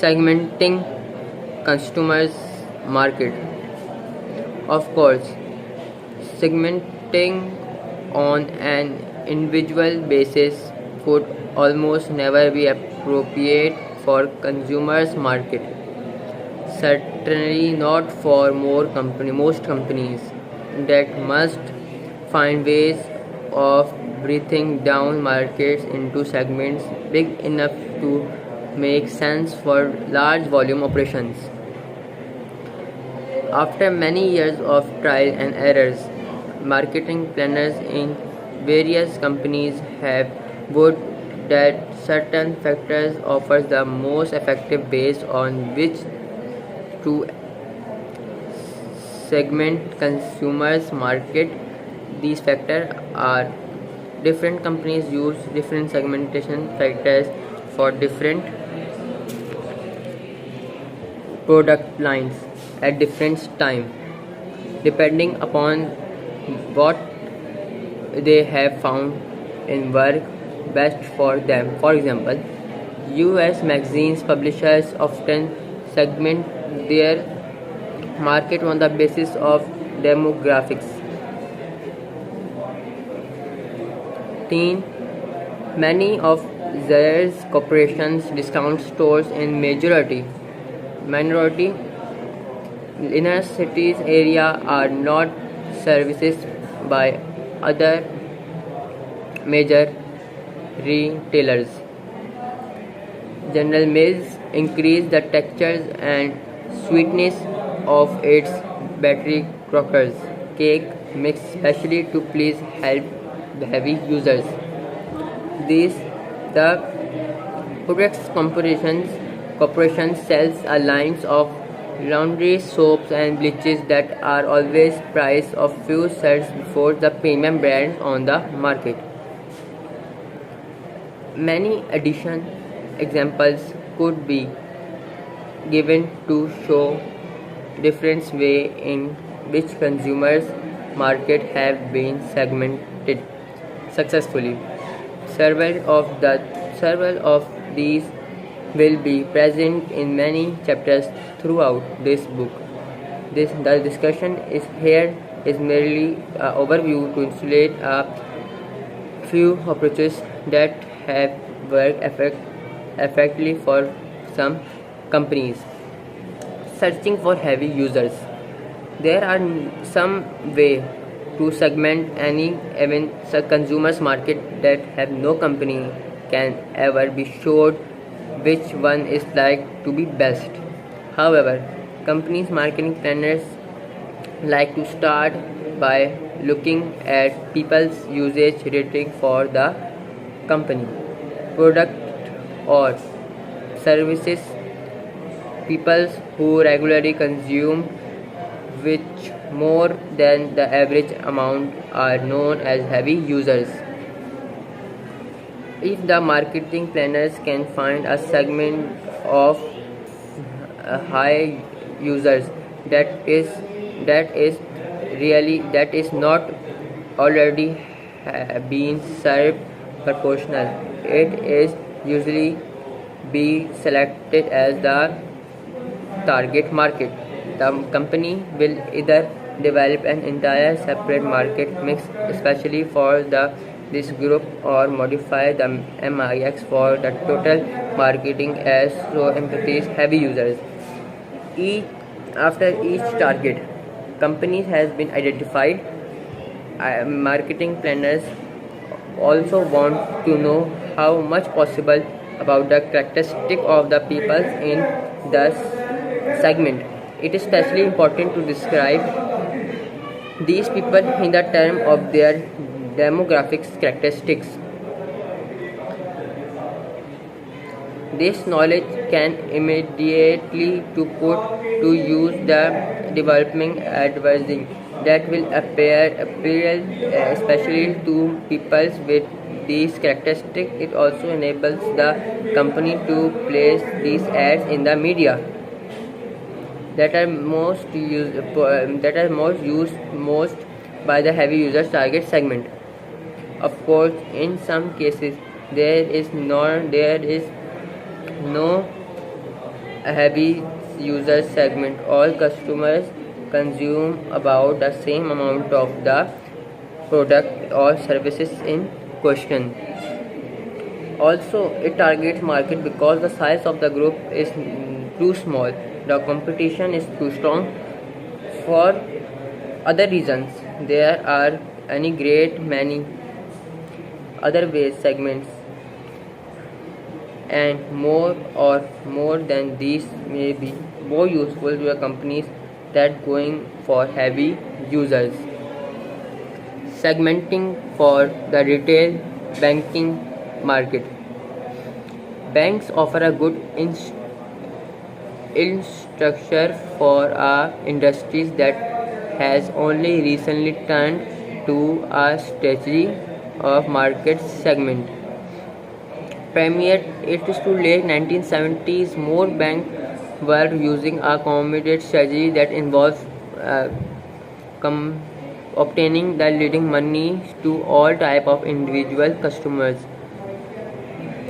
Segmenting consumers market. Of course, segmenting on an individual basis would almost never be appropriate for consumers market. Certainly not for most companies that must find ways of breaking down markets into segments big enough to make sense for large volume operations. After many years of trial and errors, marketing planners in various companies have voted that certain factors offer the most effective based on which to segment consumers market. These factors are different companies use different segmentation factors for different product lines at different time depending upon what they have found in work best for them. For example, US magazines publishers often segment their market on the basis of demographics. Teen Many of Zara's corporations discount stores in minority inner cities area are not serviced by other major retailers. General Mills increased the textures and sweetness of its battery crackers cake mix specially to please heavy users. These the products corporation sells a lines of laundry soaps and bleaches that are always priced a few cents before the premium brands on the market. Many additional examples could be given to show different way in which consumers market have been segmented successfully. Several of these will be present in many chapters throughout this book. The discussion is here is merely an overview to illustrate a few approaches that have worked effectively for some companies. Searching for heavy users. There are some way to segment any even consumers market that have no company can ever be sure which one is like to be best. However, companies marketing planners like to start by looking at people's usage rating for the company, product or services. People who regularly consume which more than the average amount are known as heavy users. If the marketing planners can find a segment of high users that is not already being served proportional, it is usually be selected as the target market. The company will either develop an entire separate market mix especially for this group or modify the MIX for the total marketing as so empathize heavy users. After each target company has been identified, marketing planners also want to know how much possible about the characteristic of the people in the segment. It is especially important to describe these people in the term of their demographics characteristics. This knowledge can immediately to put to use the developing advertising that will appeal especially to people with these characteristics. It also enables the company to place these ads in the media that are most used most by the heavy users target segment. Of course, in some cases there is no a heavy user segment. All customers consume about the same amount of the product or services in question. Also, it targets market because the size of the group is too small. The competition is too strong. For other reasons, there are any great many other ways segments and more than these may be more useful to a companies that going for heavy users. Segmenting for the retail banking market. Banks offer a good infrastructure for industries that has only recently turned to a strategy of market segment. Premier it is to late 1970s, more banks were using a combined strategy that involves uh, obtaining the leading money to all type of individual customers.